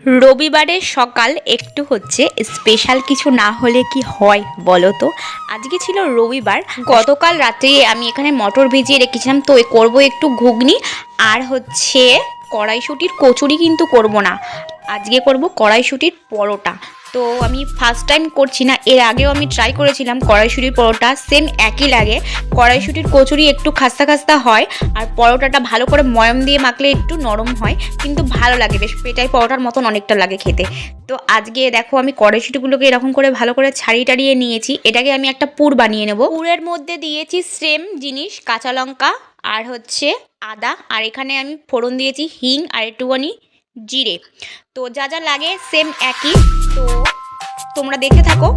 রবিবারের সকাল একটু হচ্ছে স্পেশাল কিছু না হলে কি হয় বলো তো। আজকে ছিল রবিবার, গতকাল রাতে আমি এখানে মটর ভিজিয়ে রেখেছিলাম, তো করব একটু ঘুগনি আর হচ্ছে কড়াইশুঁটির কচুরি কিন্তু করব না, আজকে করব কড়াইশুঁটির পরোটা। তো আমি ফার্স্ট টাইম করছি না, এর আগেও আমি ট্রাই করেছিলাম কড়াইশুঁটির পরোটা, সেম একই লাগে। কড়াইশুঁটির কচুরি একটু খাস্তা খাস্তা হয় আর পরোটাটা ভালো করে ময়াম দিয়ে মাখলে একটু নরম হয়, কিন্তু ভালো লাগে বেশ, পেটাই পরোটার মতন অনেকটা লাগে খেতে। তো আজকে দেখো আমি কড়াইশুঁটিগুলোকে এরকম করে ভালো করে ছাড়িয়ে টাড়িয়ে নিয়েছি, এটাকে আমি একটা পুর বানিয়ে নেব। পুরের মধ্যে দিয়েছি সেম জিনিস, কাঁচা লঙ্কা আর হচ্ছে আদা, আর এখানে আমি ফোড়ন দিয়েছি হিং আর একটুখানি জিরে। তো যা যা লাগে সেম একই, তো তোমরা দেখে থাকো।